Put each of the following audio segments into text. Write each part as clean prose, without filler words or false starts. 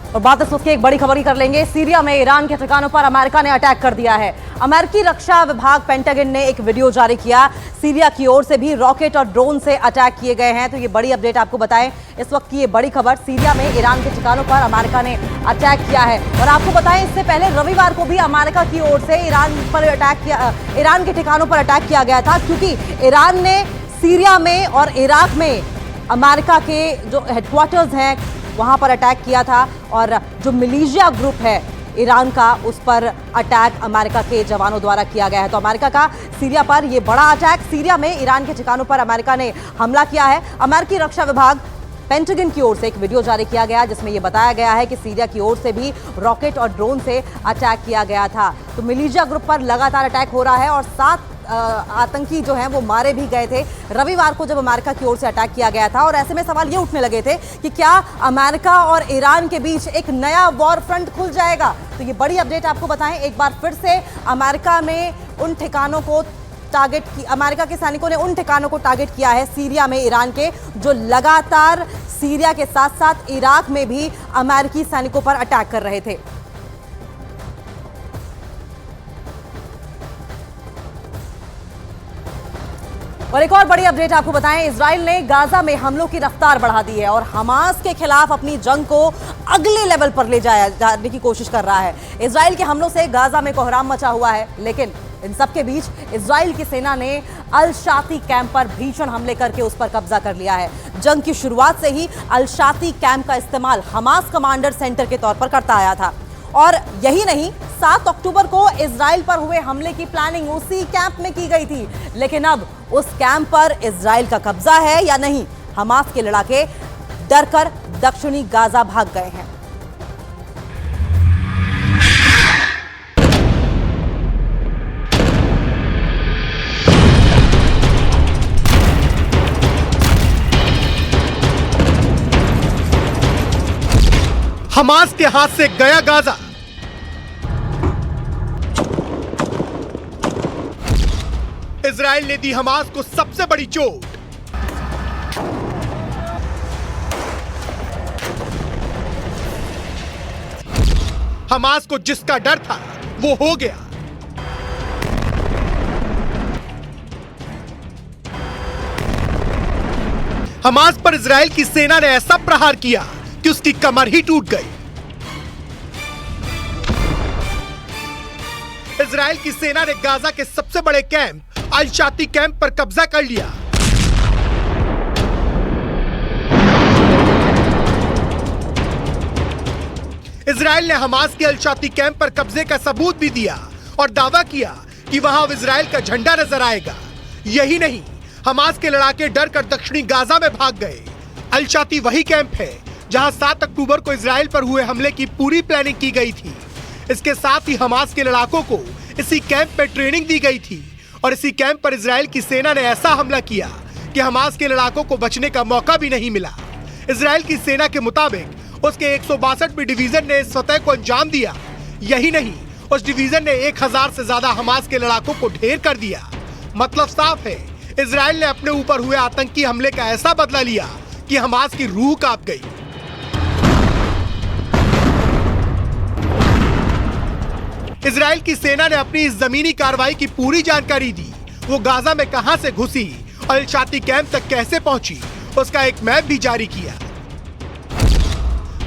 और बात इस वक्त की एक बड़ी खबर ही कर लेंगे। सीरिया में ईरान के ठिकानों पर अमेरिका ने अटैक कर दिया है। अमेरिकी रक्षा विभाग पेंटागन ने एक वीडियो जारी किया। सीरिया की ओर से भी रॉकेट और ड्रोन से अटैक किए गए हैं। तो ये बड़ी अपडेट आपको बताएं, इस वक्त की ये बड़ी खबर। सीरिया में ईरान के ठिकानों पर अमेरिका ने अटैक किया है। और आपको बताएं, इससे पहले रविवार को भी अमेरिका की ओर से ईरान के ठिकानों पर अटैक किया गया था, क्योंकि ईरान ने सीरिया में और इराक में अमेरिका के जो हेडक्वार्टर्स हैं वहां पर अटैक किया था। और जो मिलिशिया ग्रुप है ईरान का, उस पर अटैक अमेरिका के जवानों द्वारा किया गया है। तो अमेरिका का सीरिया पर यह बड़ा अटैक, सीरिया में ईरान के ठिकानों पर अमेरिका ने हमला किया है। अमेरिकी रक्षा विभाग पेंटागन की ओर से एक वीडियो जारी किया गया, जिसमें यह बताया गया है कि सीरिया की ओर से भी रॉकेट और ड्रोन से अटैक किया गया था। तो मिलिशिया ग्रुप पर लगातार अटैक हो रहा है और 7 आतंकी जो हैं वो मारे भी गए थे रविवार को, जब अमेरिका की ओर से अटैक किया गया था। और ऐसे में सवाल ये उठने लगे थे कि क्या अमेरिका और ईरान के बीच एक नया वॉर फ्रंट खुल जाएगा। तो ये बड़ी अपडेट आपको बताएं, एक बार फिर से अमेरिका में उन ठिकानों को अमेरिका के सैनिकों ने उन ठिकानों को टारगेट किया है सीरिया में ईरान के, जो लगातार सीरिया के साथ साथ इराक में भी अमेरिकी सैनिकों पर अटैक कर रहे थे। और एक और बड़ी अपडेट आपको बताएं, इजराइल ने गाजा में हमलों की रफ्तार बढ़ा दी है और हमास के खिलाफ अपनी जंग को अगले लेवल पर ले जाने की कोशिश कर रहा है। इजराइल के हमलों से गाजा में कोहराम मचा हुआ है, लेकिन इन सबके बीच इजराइल की सेना ने अल शाती कैंप पर भीषण हमले करके उस पर कब्जा कर लिया है। जंग की शुरुआत से ही अल शाती कैंप का इस्तेमाल हमास कमांडर सेंटर के तौर पर करता आया था। और यही नहीं, 7 अक्टूबर को इजराइल पर हुए हमले की प्लानिंग उसी कैंप में की गई थी। लेकिन अब उस कैंप पर इजराइल का कब्जा है या नहीं, हमास के लड़ाके डरकर दक्षिणी गाजा भाग गए हैं। हमास के हाथ से गया गाजा। इजराइल ने दी हमास को सबसे बड़ी चोट। हमास को जिसका डर था वो हो गया। हमास पर इजराइल की सेना ने ऐसा प्रहार किया कि उसकी कमर ही टूट गई। इजराइल की सेना ने गाजा के सबसे बड़े कैंप अल शाती कैंप पर कब्जा कर लिया। इजराइल ने हमास के अल शाती कैंप पर कब्जे का सबूत भी दिया और दावा किया कि वहां अब इजराइल का झंडा नजर आएगा। यही नहीं, हमास के लड़ाके डर कर दक्षिणी गाजा में भाग गए। अल शाती वही कैंप है जहां 7 अक्टूबर को इजराइल पर हुए हमले की पूरी प्लानिंग की गई थी। इसके साथ ही हमास के लड़ाकों को इसी कैंप में ट्रेनिंग दी गई थी और इसी कैंप पर इजराइल की सेना ने ऐसा हमला किया कि हमास के लड़ाकों को बचने का मौका भी नहीं मिला। इजराइल की सेना के मुताबिक उसके 162वीं डिवीजन ने इस फतह को अंजाम दिया। यही नहीं, उस डिवीजन ने 1000 से ज्यादा हमास के लड़ाकों को ढेर कर दिया। मतलब साफ है, इजराइल ने अपने ऊपर हुए आतंकी हमले का ऐसा बदला लिया कि हमास की रूह कांप गई। इजराइल की सेना ने अपनी इस जमीनी कार्रवाई की पूरी जानकारी दी। वो गाजा में कहां से घुसी और अल शाती कैंप तक कैसे पहुंची, उसका एक मैप भी जारी किया,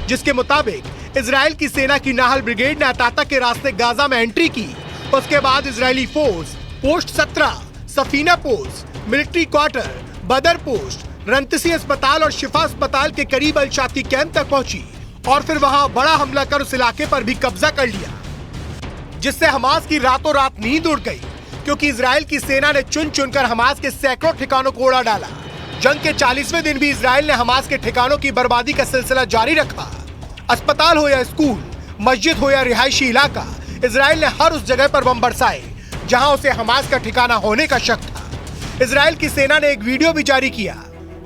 जिसके मुताबिक इजराइल की सेना की नाहल ब्रिगेड ने अताता के रास्ते गाजा में एंट्री की। उसके बाद Israeli force post 17, Safina post, military quarter, बदर पोस्ट, रंतसी अस्पताल और शिफा अस्पताल के करीब अल शाती कैंप तक पहुंची और फिर वहां बड़ा हमला कर उस इलाके पर भी कब्जा कर लिया, जिससे हमास की रातों रात नींद उड़ गई, क्योंकि इजराइल की सेना ने चुन चुनकर हमास के सैकड़ों ठिकानों को उड़ा डाला। जंग के 40वें दिन भी इजराइल ने हमास के ठिकानों की बर्बादी का सिलसिला जारी रखा। अस्पताल हो या स्कूल, मस्जिद हो या रिहायशी इलाका, इजराइल ने हर उस जगह पर बम बरसाए जहां उसे हमास का ठिकाना होने का शक था। इजराइल की सेना ने एक वीडियो भी जारी किया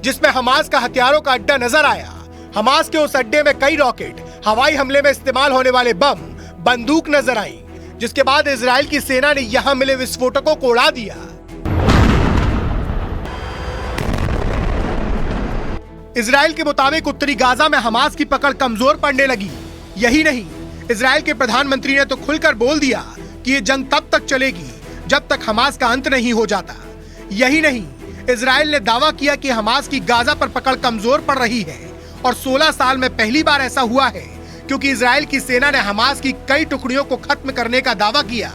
जिसमें हमास का हथियारों का अड्डा नजर आया। हमास के उस अड्डे में कई रॉकेट, हवाई हमले में इस्तेमाल होने वाले बम, बंदूक नजर आई, जिसके बाद इजराइल की सेना ने यहां मिले विस्फोटकों को उड़ा दिया। इजराइल के मुताबिक उत्तरी गाजा में हमास की पकड़ कमजोर पड़ने लगी। यही नहीं, इजराइल के प्रधानमंत्री ने तो खुलकर बोल दिया कि ये जंग तब तक चलेगी जब तक हमास का अंत नहीं हो जाता। यही नहीं, इजराइल ने दावा किया कि हमास की गाजा पर पकड़ कमजोर पड़ रही है और 16 साल में पहली बार ऐसा हुआ है क्योंकि इजराइल की सेना ने हमास की कई टुकड़ियों को खत्म करने का दावा किया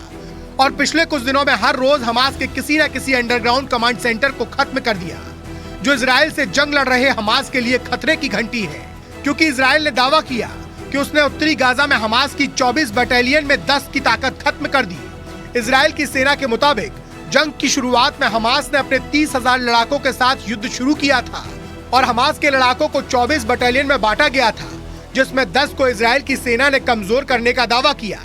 और पिछले कुछ दिनों में हर रोज हमास के किसी न किसी अंडरग्राउंड कमांड सेंटर को खत्म कर दिया, जो इजराइल से जंग लड़ रहे हमास के लिए खतरे की घंटी है। क्योंकि इजराइल ने दावा किया कि उसने उत्तरी गाजा में हमास की 24 बटालियन में 10 की ताकत खत्म कर दी। इजराइल की सेना के मुताबिक जंग की शुरुआत में हमास ने अपने 30,000 लड़ाकों के साथ युद्ध शुरू किया था और हमास के लड़ाकों को 24 बटालियन में बांटा गया था, जिसमें 10 को इजराइल की सेना ने कमजोर करने का दावा किया।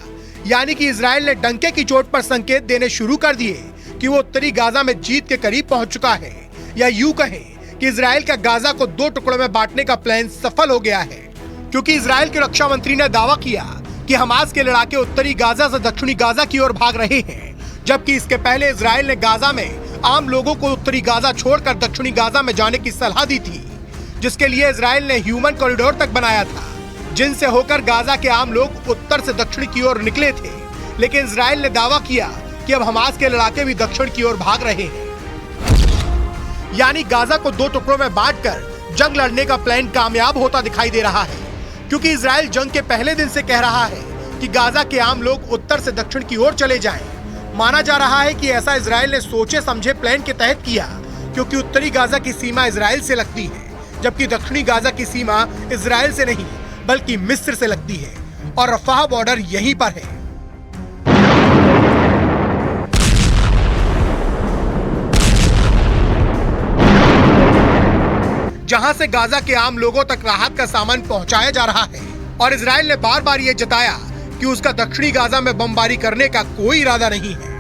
यानी कि इजराइल ने डंके की चोट पर संकेत देने शुरू कर दिए कि वो उत्तरी गाजा में जीत के करीब पहुंच चुका है, या यूं कहें कि इजराइल का गाजा को 2 टुकड़ों में बांटने का प्लान सफल हो गया है। क्योंकि इजराइल के रक्षा मंत्री ने दावा किया कि हमास के लड़ाके उत्तरी गाजा से दक्षिणी गाजा की ओर भाग रहे हैं, जबकि इसके पहले इजराइल ने गाजा में आम लोगों को उत्तरी गाजा छोड़कर दक्षिणी गाजा में जाने की सलाह दी थी, जिसके लिए इजराइल ने ह्यूमन कॉरिडोर तक बनाया था, जिनसे होकर गाजा के आम लोग उत्तर से दक्षिण की ओर निकले थे। लेकिन इजराइल ने दावा किया कि अब हमास के लड़ाके भी दक्षिण की ओर भाग रहे हैं। यानी गाजा को 2 टुकड़ों में बांटकर जंग लड़ने का प्लान कामयाब होता दिखाई दे रहा है, क्योंकि इजराइल जंग के पहले दिन से कह रहा है कि गाजा के आम लोग उत्तर से दक्षिण की ओर चले जाएं। माना जा रहा है कि ऐसा इजराइल ने सोचे समझे प्लान के तहत किया, क्योंकि उत्तरी गाजा की सीमा इजराइल से लगती है, जबकि दक्षिणी गाजा की सीमा इजराइल से नहीं बल्कि मिस्र से लगती है और रफाह बॉर्डर यहीं पर है। जहां से गाजा के आम लोगों तक राहत का सामान पहुंचाया जा रहा है और इजराइल ने बार बार ये जताया कि उसका दक्षिणी गाजा में बमबारी करने का कोई इरादा नहीं है।